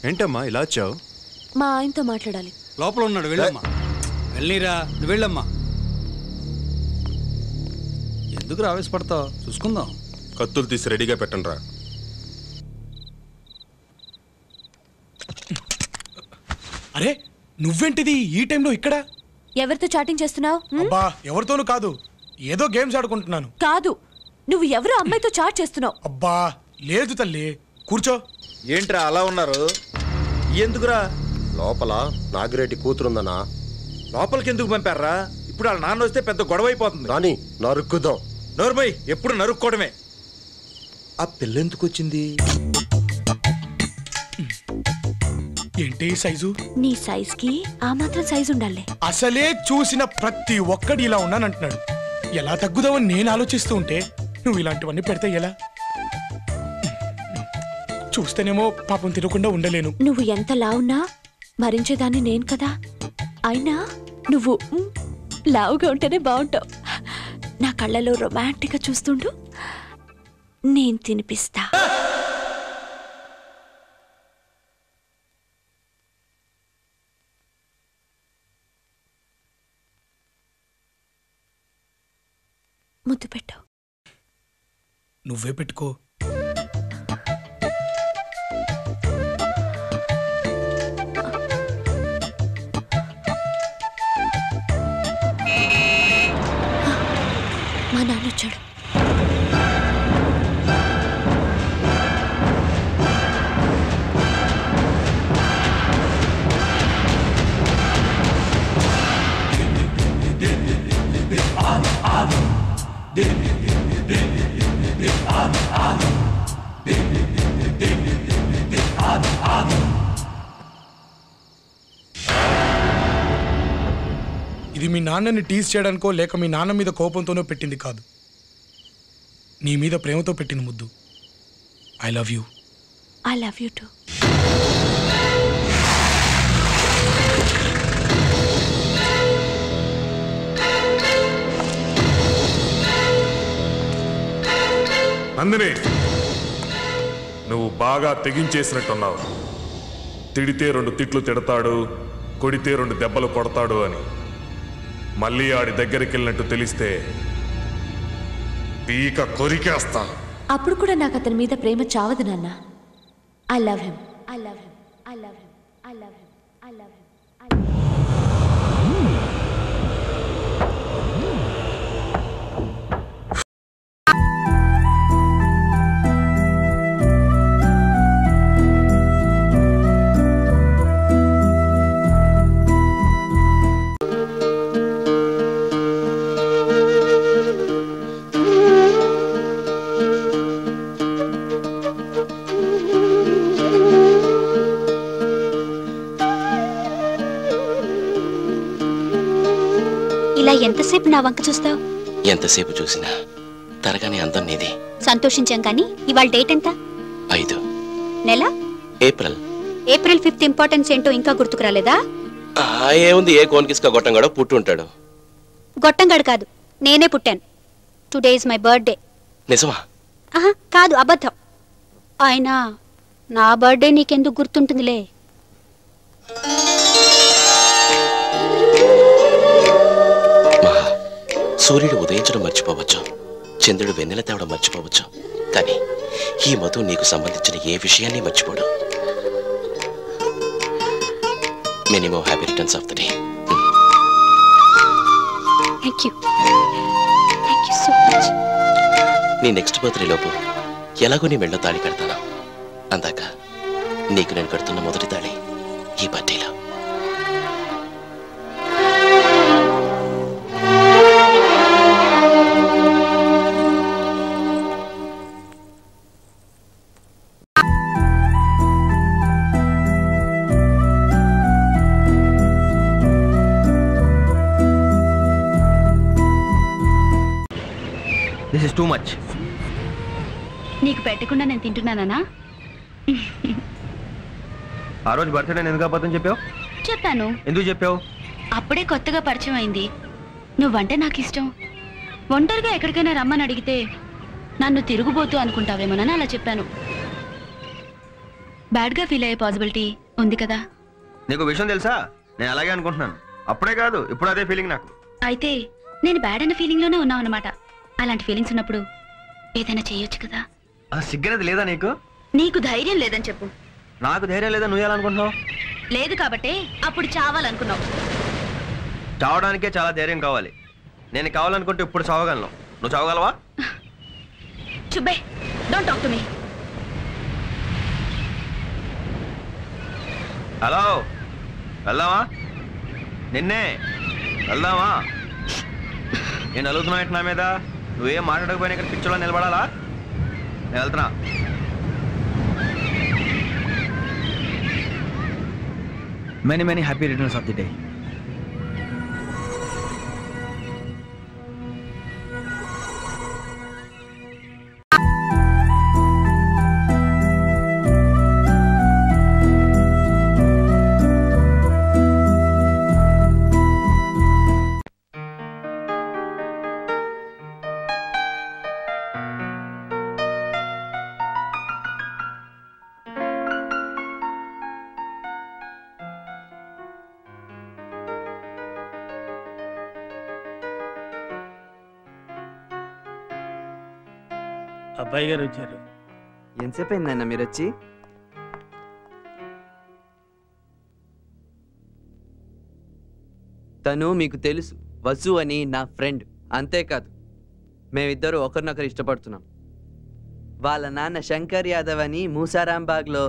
ఏంటమ్మా ఇలా వచ్చావు? మా ఆయనతో మాట్లాడాలి. లోపల ఉన్నాడు, వెళ్ళమ్మా. వెళ్ళిరా, నువ్వు వెళ్ళమ్మా. ఎందుకు ఆవేశపడతావు? చూసుకుందాం. కత్తులు తీసి రెడీగా పెట్టండి రా. అరే నువ్వేంటిది ఈ టైంలో ఇక్కడ? ఎవరితో చాటింగ్ చేస్తున్నావు? అబ్బా ఎవరితోనూ కాదు, ఏదో గేమ్స్ ఆడుకుంటున్నాను. కాదు, నువ్వు ఎవరు అమ్మాయితో చాట్ చేస్తున్నావు. అబ్బా లేదు తల్లి, కూర్చో. ఏంట్రా అలా ఉన్నారు? ఎందుకురా? లోపల నాగిరెడ్డి కూతురుందనా. లోపలికి ఎందుకు పంపారా? ఇప్పుడు వాళ్ళ నాన్న వస్తే పెద్ద గొడవ అయిపోతుంది. రాని నరుక్కుదాం. నోర్మై, ఎప్పుడు నరుక్కోవడమే. ఆ పిల్ల ఎందుకు వచ్చింది? ఏంటి సైజు? నీ సైజ్ కి ఆ మాత్రం సైజు ఉండాలి. అసలే చూసిన ప్రతి ఒక్కడి ఇలా ఉన్నానంటున్నాడు. ఎలా తగ్గుదామని నేను ఆలోచిస్తూ ఉంటే నువ్వు ఇలాంటివన్నీ పెడితే ఎలా? చూస్తేనేమో పాపం తినకుండా ఉండలేను. నువ్వు ఎంత లావున్నా భరించేదాన్ని నేను కదా. అయినా నువ్వు లావుగా ఉంటేనే బాగుంటావు. నా కళ్ళలో రొమాంటిక్ గా చూస్తుండు, నేను తినిపిస్తా. ముద్దు పెట్టు. నువ్వే పెట్టుకో. మా నాన్న వచ్చాడు. ఇది మీ నాన్నని టీజ్ చేయడానికో లేక మీ నాన్న మీద కోపంతోనో పెట్టింది కాదు, నీ మీద ప్రేమతో పెట్టిన ముద్దు. I love you. I love you to. Nandini, నువ్వు బాగా తెగించేసినట్టున్నావు. తిడితే 2 తిట్లు తిడతాడు, కొడితే 2 దెబ్బలు కొడతాడు అని. మళ్ళీ ఆడి దగ్గరికి వెళ్ళినట్టు తెలిస్తే పీక కొరికేస్తా. అప్పుడు కూడా నాకు అతని మీద ప్రేమ చావదు నాన్న. I love him. I love him. I love him. I love him. I love him. ఇలా ఎంతసేపు నా వంక చూస్తావు? ఎంతసేపు చూసినా తరగానే అందం నీది. సంతోషించాం కానీ ఇవాళ డేట్ ఎంత? 5 నెల ఏప్రిల్. ఏప్రిల్ 5th ఇంపార్టెన్స్ ఏంటో ఇంకా గుర్తుకు రాలేదా? ఏముంది, ఏ కోన్కిస్కా గొట్టంగాడో పుట్టి ఉంటాడు. గొట్టంగాడు కాదు, నేనే పుట్టాను. Today is my birthday. నిజమా? కాదు, అబద్ధం. అయినా నా బర్త్డే నీకెందుకు గుర్తుంటుందిలే. సూర్యుడు ఉదయించడం మర్చిపోవచ్చు, చంద్రుడు వెన్నెల తేవడం మర్చిపోవచ్చు, కానీ ఈ మధు నీకు సంబంధించిన ఏ విషయాన్ని మర్చిపోడు. Many many happy returns of the day. Thank you. Thank you so much. నీ నెక్స్ట్ బర్త్డే లోపు ఎలాగో నీ మెళ్ళో తాళి కడతాను. అందాక నీకు నేను కడుతున్న మొదటి తాళి ఈ బర్త్డేలో. This is too much. నీకు పెట్టకుండా నేను తింటున్నానా? ఆ రోజు బర్త్డే ఎందుకు అబద్ధం చెప్పావు? చెప్పాను. ఎందుకు చెప్పావు? అప్పుడే కొత్తగా పరిచయం అయింది. నువ్వంటే నాకు ఇష్టం. ఒంటరిగా ఎక్కడికైనా రమ్మని అడిగితే నన్ను తిరుగుబోతూ అనుకుంటావేమోనని అలా చెప్పాను. బ్యాడ్ గా ఫీల్ అయ్యే పాసిబిలిటీ ఉంది కదా. నీకు విషయం తెలుసా, నేను అలాగే అనుకుంటున్నాను. అప్పుడే కాదు, ఇప్పుడు అదే ఫీలింగ్ నాకు. అయితే నేను బ్యాడ్ అన్న ఫీలింగ్ లోనే ఉన్నావు అన్నమాట. అలాంటి ఫీలింగ్స్ ఉన్నప్పుడు ఏదైనా చేయొచ్చు కదా. ఆ సిగ్గనేది లేదా నీకు? నీకు ధైర్యం లేదని చెప్పు. నాకు ధైర్యం లేదా, నువ్వు ఎలా అనుకుంటున్నావు? లేదు కాబట్టే అప్పుడు చావాలనుకున్నావు. చావడానికే చాలా ధైర్యం కావాలి. నేను కావాలనుకుంటే ఇప్పుడు చావగలను. నువ్వు చావగలవా? చుబ్బే, don't talk to me. Hello, వెళ్దామా? నిన్నే వెళ్దామా? నేను అలుగుతున్నా నా మీద. నువ్వేం మాట్లాడకపోయినా ఇక్కడ పిక్చర్లో నిలబడాలా? నేను వెళ్తున్నా. Many many happy returns of the day. అబ్బాయి గారు వచ్చారు. ఎంతసేపు అయిందన్న మీరు వచ్చి? తను మీకు తెలుసు, వసు అని నా ఫ్రెండ్. అంతేకాదు, మేమిద్దరు ఒకరినొకరు ఇష్టపడుతున్నాం. వాళ్ళ నాన్న శంకర్ యాదవ్ అని మూసారాంబాగ్లో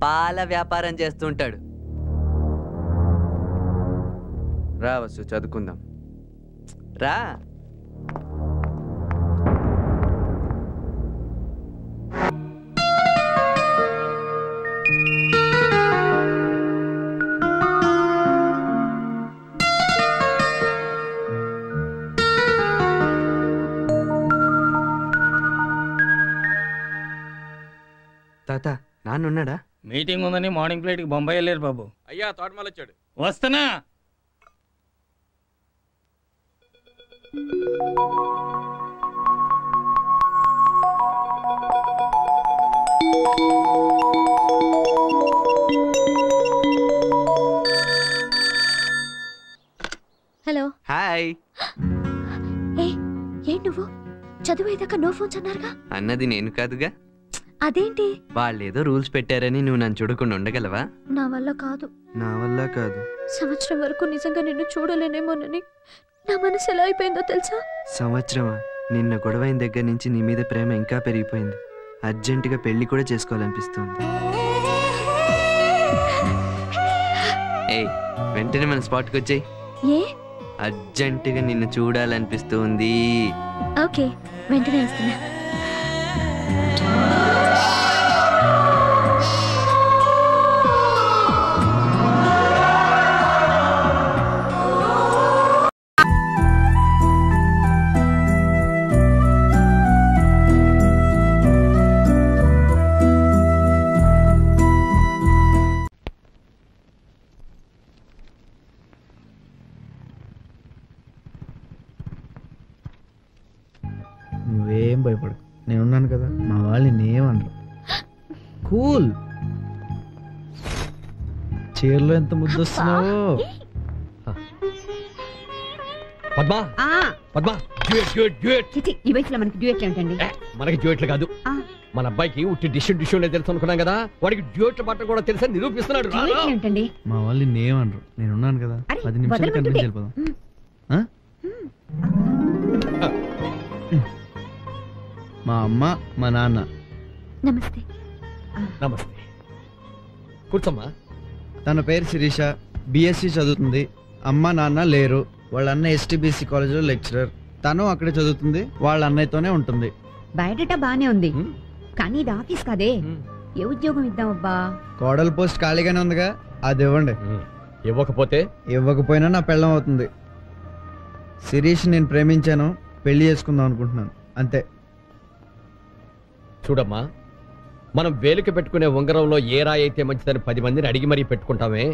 పాల వ్యాపారం చేస్తుంటాడు. రా వసు, చదువుకుందాం రా. తాత, నాన్నున్నాడా? మీటింగ్ ఉందని మార్నింగ్ ఫ్లైట్ కి బొంబాయి వెళ్ళారు బాబు. అయ్యా, తోటమాల వచ్చాడు. వస్తున్నా. హలో. హాయ్. ఏంటి నువ్వు చదువుదాకా నో ఫోన్స్ అన్నారుగా? అన్నది నేను కాదుగా. అదేంటి? వాళ్ళేదో రూల్స్ పెట్టారని నువ్వు నన్ను చూడకుండా ఉండగలవా? నా వల్ల కాదు. నా వల్ల కాదు. సంవత్సరం వరకు నిజంగా నిన్ను చూడలేనేమోనని నా మనసు ఎలా అయిపోయిందో తెలుసా? సంవత్సరమా? నిన్న గొడవైన దగ్గర నుంచి నీ మీద ప్రేమ ఇంకా పెరిగిపోయింది. అర్జెంటుగా పెళ్లి కూడా చేసుకోవాలనిపిస్తుంది. ఏయ్, వెంటనే మన స్పాట్కి వచ్చేయి. ఏ? అర్జెంటుగా నిన్ను చూడాలనిపిస్తుంది. ఓకే, వెంటనే వస్తున్నా. నువ్వేం భయపడు, నేనున్నాను కదా. మా వాళ్ళు నేనేమనరు. కూల్. చీరలో ఎంత ముద్దు వస్తున్నావు. Padma, Padma, duet duet duet. ఈ వయసులో మనకి డ్యూయట్లు ఏంటండి? మనకి డ్యూయట్లు కాదు, మన అబ్బాయికి ఉట్టి డిషన్ తెలుసు అనుకున్నాం కదా. వాడికి డ్యూయట్లు పాట కూడా తెలుసని నిరూపిస్తున్నాడు. ఏంటండి? మా వాళ్ళు నేనేమనరు, నేనున్నాను కదా. 10 నిమిషాలు కనిపించి వెళ్ళిపోదాం. మా అమ్మ, మా నాన్న. నమస్తే. నమస్తే, కూర్చోమ్మా. తన పేరు శిరీష, బిఎస్సి చదువుతుంది. అమ్మ నాన్న లేరు. వాళ్ళ అన్న ఎస్టీబీసీ కాలేజ్లో లెక్చరర్. తను అక్కడే చదువుతుంది. వాళ్ళ అన్నయ్యతోనే ఉంటుంది. బయోడేటా బానే ఉంది, కానీ ఇది ఆఫీస్ కాదే. ఏ ఉద్యోగం ఇద్దాం అబ్బా? కోడల పోస్ట్ ఖాళీగానే ఉందిగా, అది ఇవ్వండి. ఇవ్వకపోయినా నా పెళ్ళం అవుతుంది. శిరీష్ నేను ప్రేమించాను, పెళ్లి చేసుకుందాం అనుకుంటున్నాను, అంతే. చూడమ్మా, మనం వేలికి పెట్టుకునే ఉంగరంలో ఏ రాయి అయితే మంచిదని 10 మందిని అడిగి మరీ పెట్టుకుంటామే.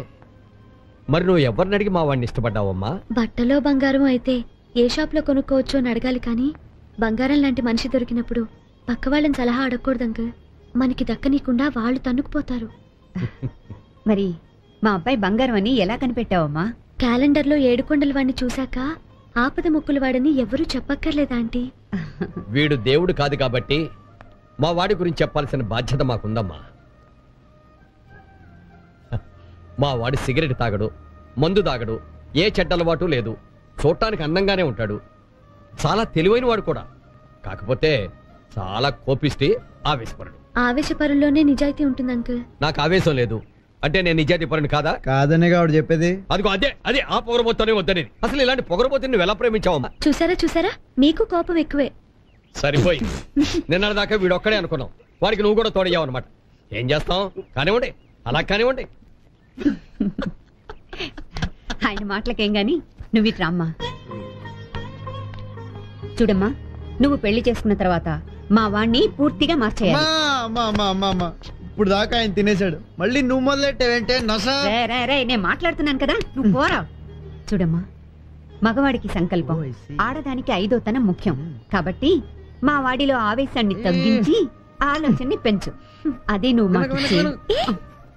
మరి నువ్వు ఎవరిని అడిగి మా వాడిని ఇష్టపడ్డావమ్మా? బట్టలో బంగారం అయితే ఏ షాప్లో కొనుక్కోవచ్చు అని అడగాలి, కానీ బంగారం లాంటి మనిషి దొరికినప్పుడు పక్క వాళ్ళని సలహా అడగకూడదు అంకుల్. మనకి దక్కనీయకుండా వాళ్ళు తన్నుకుపోతారు. మరి మా అబ్బాయి బంగారం అని ఎలా కనిపెట్టావమ్మా? క్యాలెండర్లో 7 కొండల వాడిని చూశాక ఆపద మొక్కుల వాడని ఎవరూ చెప్పక్కర్లేదా ఆంటీ? వీడు దేవుడు కాదు కాబట్టి మా వాడి గురించి చెప్పాల్సిన బాధ్యత మాకుందమ్మా. మా వాడి సిగరెట్ తాగడు, మందు తాగడు, ఏ చెడ్డ అలవాటు లేదు, చూడటానికి అందంగానే ఉంటాడు, చాలా తెలివైన వాడు కూడా. కాకపోతే చాలా కోపిష్టి, ఆవేశపరుడు. ఆవేశపరుల్లోనే నిజాయితీ ఉంటుంది అంకుల్. నాకు ఆవేశం లేదు అంటే నేను నిజాయితీ పరుని కాదా? కాదనే కాదు చెప్పేది. అదిగో అదే ఆ పొగరబోతోనే వద్దనేది. అసలు ఇలాంటి పొగరబోతే నువ్వు ఎలా ప్రేమించావమ్మా? చూసారా మీకు కోపం ఎక్కువే. సరిపోయి నిన్నటిదాకా వీడొక్కడే అనుకున్నాం, వాడికి నువ్వు కూడా తోడయ్యావు అనమాట. ఏం చేస్తాం, కానివ్వండి, అలా కానివ్వండి. ఆయన మాటలకేం గాని నువ్వు ఇటు రామ్మా. చూడమ్మా, నువ్వు పెళ్లి చేసుకున్న తర్వాత మా వాణ్ణి పూర్తిగా మార్చేయాలి. ఇప్పుడు దాకా ఆయన తినేశాడు, మళ్ళీ నువ్వు మొదలెట్టావంటే నస. నేను మాట్లాడుతున్నాను కదా, నువ్వు పోరా. చూడమ్మా, మగవాడికి సంకల్పం, ఆడదానికి 5వ ముఖ్యం. కాబట్టి మా వాడిలో ఆవేశాన్ని తగ్గించి ఆలోచనని పెంచు. అదే నువ్వు మాకు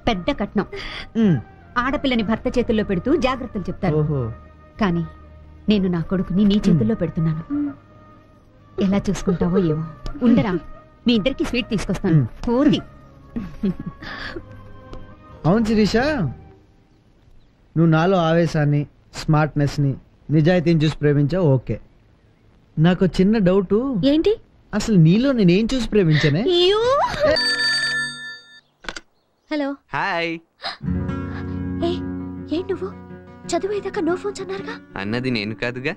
పెద్ద కట్నం. ఆడపిల్లని భర్త చేతుల్లో పెడుతూ జాగ్రత్తలు చెప్తారు, కానీ నేను నా కొడుకుని నీ చేతుల్లో పెడుతున్నాను. ఎలా చూసుకుంటావో ఏమో. ఉండరా, మీ ఇద్దరికి స్వీట్ తీసుకొస్తాను. కోరి. అవును శిరీష, నువ్వు నాలో ఆవేశాన్ని, స్మార్ట్నెస్ని, నిజాయితీని చూసి ప్రేమించావు. ఓకే, నాకు చిన్న డౌట్. ఏంటి? అసలు నీలో నేనేం చూసి ప్రేమించానే? హలో. హాయ్. ఏ నువ్వు చదువుదాకా నో ఫోన్స్ అన్నారుగా? అన్నది నేను కాదుగా.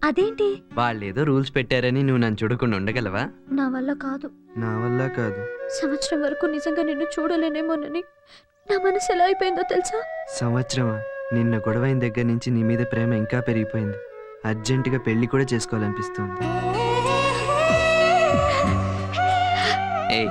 అదేంటి? వాళ్ళేదో రూల్స్ పెట్టారని నువ్వు నన్ను చూడకుండా ఉండగలవా? నా వల్ల కాదు. నా వల్ల కాదు. సంవత్సరం వరకు నిజంగా నిన్ను చూడలేనేమోనని నా మనసు ఎలా అయిపోయిందో తెలుసా? సంవత్సరమా? నిన్న గొడవైన దగ్గర నుంచి నీ మీద ప్రేమ ఇంకా పెరిగిపోయింది. అర్జెంటుగా పెళ్లి కూడా చేసుకోవాలనిపిస్తుంది. ఏయ్